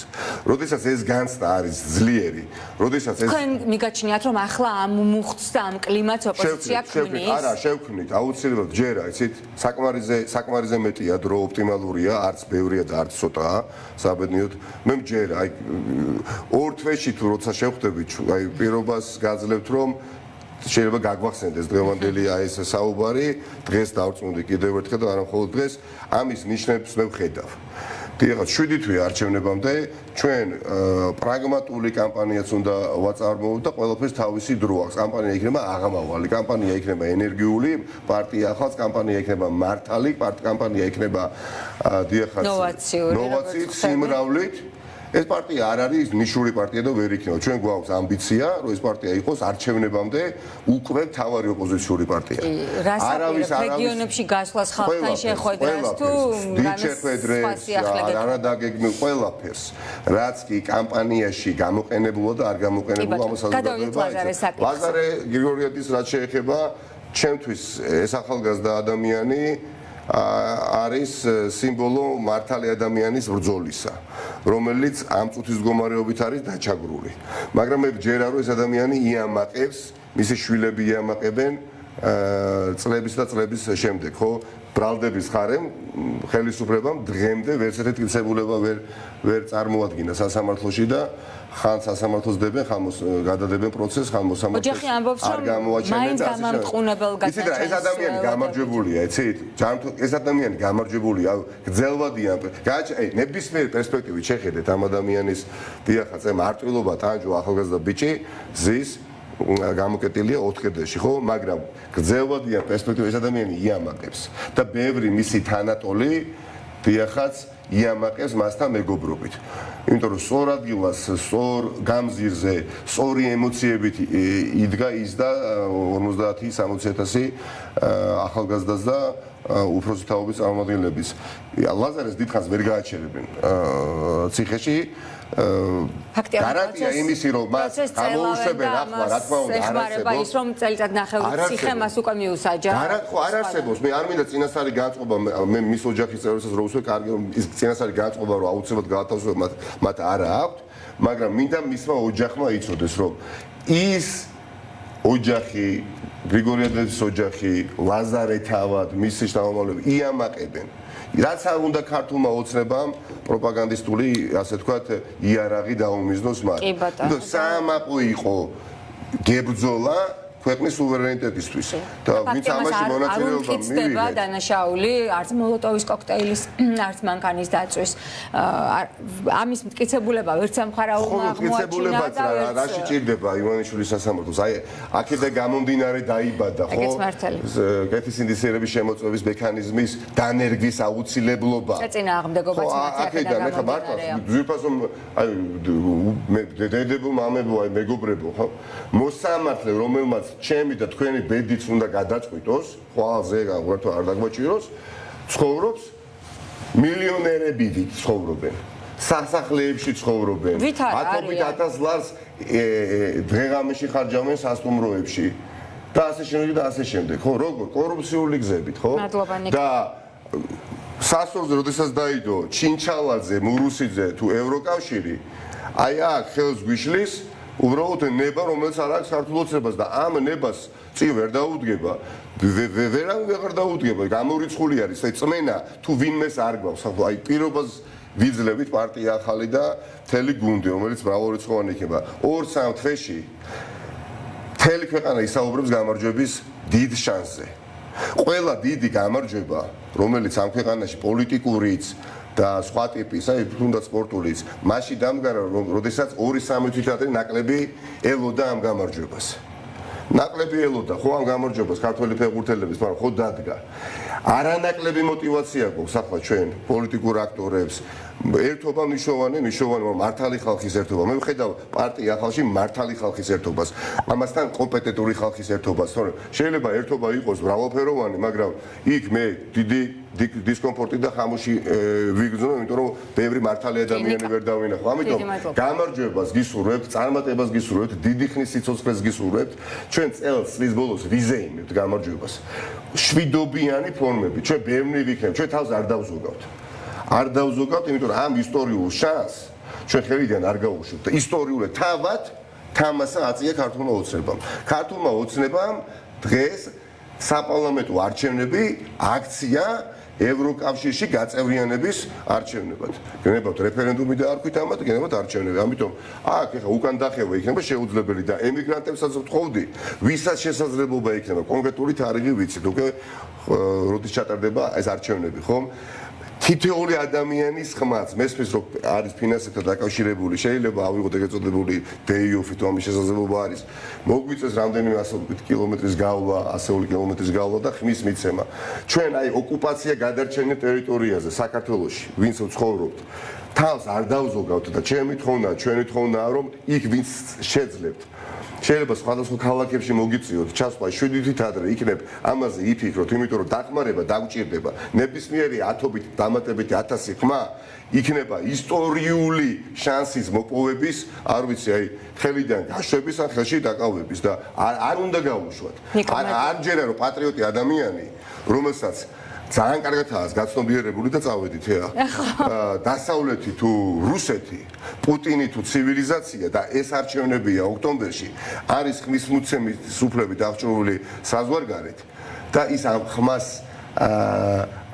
როდესაც ეს განცდა არის ძლიერი, როდესაც ეს თქვენ მიგაჩნიათ რომ ახლა ამ მუხტს და ამ კლიმატს ოპოზიცია ქმნის? არა, შევქმნით, აუცილებლად ჯერა, იცით, საკმარისზე მეტია დრო ოპტიმალურია, არც ბევრია და არც ცოტაა, საბედნიეროდ. მე მჯერა, აი ორ თვეში თუ როცა შევხვდებით, აი პირობას გაძლევთ რომ შეიძლება გაგვახსენდეს დღევანდელი აი ეს საუბარი, დღეს დავწუნდი კიდევ ერთხელ და არა მხოლოდ დღეს, ამის ნიშნებს მე ვხედავ. დიახ, 7 თვე არჩევნებამდე ჩვენ პრაგმატული კამპანიაც უნდა ვაწარმოოთ და ყველაფერს თავისი დრო აქვს. კამპანია იქნება აღამავალი, კამპანია იქნება ენერგიული, პარტია ახალს, კამპანია იქნება მართალი, კამპანია იქნება დიახაც ნოვაციით, სიმრავლით. ეს პარტია არ არის ნიშური პარტია და ვერ იქნება. ჩვენ გვაქვს ამბიცია, რომ ეს პარტია იყოს არჩევნებამდე უკვე მთავარი ოპოზიციური პარტია. არავის რეგიონებში გასვლას ხალხთან შეხვედრას თუ შეხვედრებს, არა დაგეგმილ ყველაფერს, რაც კი კამპანიაში გამოყენებულა და არ გამოყენებულა ამასაც გადავიდეთ. ლაზარე გრიგორიაძის რაც შეეხება, ჩემთვის ეს ახალგაზრდა ადამიანი არის სიმბოლო მართალი ადამიანის ბრძოლისა, რომელიც ამ წუთის მდგომარეობით არის დაჩაგრული. მაგრამ მე ვჯერა რომ ეს ადამიანი იამაყებს, მისი შვილები იამაყებენ წლების და წლების შემდეგ, ხო? ბრალდების ხარემ ხელისუფლებამ დღემდე ვერცერთი მტკიცებულება ვერ წარმოადგინა სასამართლოში და ხან სასამართლოს დებენ, ხან გადადებენ პროცესს, ხან მოსამართლეს არ გამოაჩენენ და ასე შემდგომებელ გადაჭრას. ეს ადამიანი გამარჯვებულია, იცით? ეს ადამიანი გამარჯვებულია, გძელვადია. აი, ნებისმიერ პერსპექტივით შეხედეთ ამ ადამიანის დიახაც, მარტვილობა, ტანჯვა, ახალგაზრდა ბიჭი ზის გამოკეტილია 4 კედელში, ხო? მაგრამ გძელვადია პერსპექტივა ეს ადამიანი იამაყებს და ბევრი მისი თანატოლი დიახაც იამაყებს მასთან მეგობრობით. იმიტომ რომ სწორ ადგილას, სწორ გამზირზე, სწორი ემოციებით იდგა ის და 50-60,000 ახალგაზრდას და უფროსი თაობის წარმომადგენლების. ლაზარეს დიდხანს ვერ გააჩერებენ ციხეში. გარანტია იმისი რომ მას გამოუშვებენ ახლა რა თქმა უნდა არ არსებობს ის რომ წელიწადნახევრის ციხე მას უკვე მიუსაჯა. არ არსებობს. მე არ მინდა წინასწარი განწყობა მე მის ოჯახის წევრებსაც რო ვუსვე კარგი ის წინასწარი განწყობა რომ აუცილებლად გაათავისუფლოთ მათ არა აქვთ, მაგრამ მინდა მისმა ოჯახმა იცოდეს რომ ის ოჯახი გრიგორიაძის ოჯახი ლაზარე თავად მისი შთამომავლები იამაყებენ რაც არ უნდა ქართულმა ოცნებამ პროპაგანდისტული ასე ვთქვათ იარაღი დაუმიზნოს მათ. იმიტომ საამაყო იყო გებრძოლა ქვეყნის სუვერენიტეტისთვის და ვინც ამაში მონაწილეობა მივიღეთ. დანაშაული არც მოლოტოვის კოქტეილის, არც მანქანის დაწვის ამის მტკიცებულება ვერც სამხარაულმა აღმოაჩინა და რა შეჭირდება ივანიშვილის სასამართლოს. აი აქედან გამომდინარე დაიბადა ხო? კეთის ინდისერების შემოწმების მექანიზმის დანერგვის აუცილებლობა. წინააღმდეგობაც აქედან ეხა მართლა ძირფასო აი დედებო მამებო აი მეგობრებო ხო? მოსამართლე რომელმაც ჩემი და თქვენი ბედიც უნდა გადაწყვიტოს, ხვალზე გაგვერთო არ დაგვაჭიროს, ცხოვრობს მილიონერები ცხოვრობენ. სასახლეებში ცხოვრობენ. 1000 ლარს დღეღამეში ხარჯავენ სასტუმროებში. და ასე შემდეგ და ასე შემდეგ. ხო, როგორ? კორუფციული გზებით, ხო? და სასწორზე როდესაც დაიდო ჩინჩალაძე, მურუსიძე თუ ევროკავშირი, აი აქ ხელს გვიშლის უბრალოდ ნება რომელიც არ აქვს ქართულოცებას და ამ ნებას წინ ვერ დაუდგება ვეღარ დაუდგება გამორიცხული არის აი წმენა თუ ვინმეს არ გვაქვს აი პირობას ვიძლევით პარტია ახალი და მთელი გუნდი რომელიც მრავალრიცხოვანი იქნება 2-3 თვეში მთელი ქვეყანა ისაუბრებს გამარჯვების დიდ შანსზე ყველა დიდი გამარჯვება რომელიც ამ ქვეყანაში პოლიტიკურიც და სხვა ტიპის, აი თუნდაც სპორტულიც, მასში დამდგარა, როდესაც 2-3 თვით ადრე ნაკლები ელოდა ამ გამარჯვებას. ნაკლები ელოდა ხო ამ გამარჯვებას ქართველი ფეხბურთელების, მაგრამ ხო დადგა. არანაკლები мотиваცია გვაქვს ახლა ჩვენ პოლიტიკურ აქტორებს. ერთობა მნიშვნელოვანი, მართალი ხალხის ერთობა. მე ვხედავ პარტია ახალში მართალი ხალხის ერთობას. ამასთან კომპეტენტური ხალხის ერთობას. შეიძლება ერთობა იყოს მრავალფეროვანი, მაგრამ იქ მე დიდი დისკომფორტი და ხამუში ვიგრძნობ, იმიტომ რომ ბევრი მართალი ადამიანი ვერ დავინახო. ამიტომ გამარჯვებას გისურვებთ, წარმატებას გისურვებთ, დიდი ხნის სიცოცხლეს გისურვებთ. ჩვენ წლის ბოლოს ვიზეიმებთ გამარჯვებას. შვიდობიანი ფორმები, ჩვენ ბევრი ვიქნებთ, ჩვენ თავს არ დავზოგავთ. არ დავზოგავთ, იმიტომ რომ ამ ისტორიულ შანსს ჩვენ ხელიდან არ გავუშვებთ. ისტორიულად თავად თამასა აწია ქართულმა ოცნებამ. ქართულმა ოცნებამ დღეს საპარლამენტო არჩევნები აქცია ევროკავშირში გაწევრიანების არჩევნებად. გენებავთ რეფერენდუმი და არ ქვით ამათ, გენებავთ არჩევნები. ამიტომ აქ ეხა უკან დახევა იქნება შეუძლებელი და ემიგრანტებსაც ვთხოვდი, ვისაც შესაძლებლობა იქნება კონკრეტული თარიღი ვიცით, უკვე როდის ჩატარდება ეს არჩევნები, ხომ? თითოეული ადამიანის ხმაც მესმის რომ არის ფინანსებთან დაკავშირებული, შეიძლება ავიღოთ ეგრეთ წოდებული day off-ი, თუ ამის შესაძლებლობა არის. მოგვიწეს რამდენიმე ასეული კილომეტრის გავლა, ასეული კილომეტრის გავლა და ხმის მიცემა. ჩვენ აი ოკუპაცია გადარჩენილ ტერიტორიაზე, საქართველოში, ვინც ვცხოვრობთ, თავს არ დავზოგავთ და ჩემი თხოვნა, ჩვენი თხოვნაა რომ იქ ვინც შეძლებთ. შეიძლება სხვადასხვა ქალაქებში მოგიწიოთ, ჩასვლა 7 თვით ადრე იქნებ ამაზე იფიქროთ, იმიტომ რომ დახმარება დაგვჭირდება. ნებისმიერი ათობით დამატებითი 1000 ხმა იქნება ისტორიული შანსის მოპოვების, არ ვიცი, აი ხელიდან გაშვების ან ხელში დაკავების და არ უნდა გავუშვათ. არ ჯერა რომ პატრიოტი ადამიანი, რომელსაც ძალიან კარგადაა გაცნობიერებული და წავედით ეხა. დასავლეთი თუ რუსეთი, პუტინი თუ ცივილიზაცია და ეს არჩევნებია ოქტომბერში, არის ხმის მიცემის სუფლები დახჭურული საზღვარგარეთ და ის ამ ხმას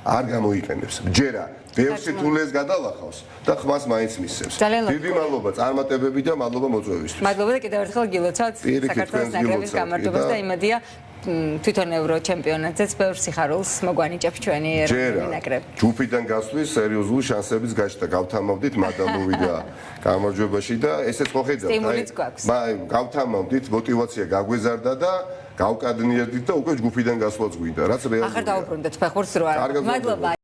არ გამოიყენებს. ჯერა ბევრ სიტულეს გადალახავს და ხმას მაინც მისცემს. დიდი მადლობა წარმატებები და მადლობა მოწვევისთვის. მადლობა და კიდევ ერთხელ გილოცავთ საქართველოს ნაკრების გამარჯვებას და იმედია თვითონ ევრო ჩემპიონატზეც ბევრ სიხარულს მოგვანიჭებს ჩვენი ეროვნული ნაკრები. ჯგუფიდან გასვლის სერიოზული შანსების გაჩნდა, გავთამავდით მადლობი და გამარჯვებაში და ესეც ხო ხედავთ. სტიმულიც გვაქვს. გავთამავდით, мотиваცია გაგვეზარდა და გავკადნიერდით და უკვე ჯგუფიდან გასვლაც გვინდა, რაც რეალურია. ახლა დავუბრუნდეთ ფეხბურთს რო არა. მადლობა.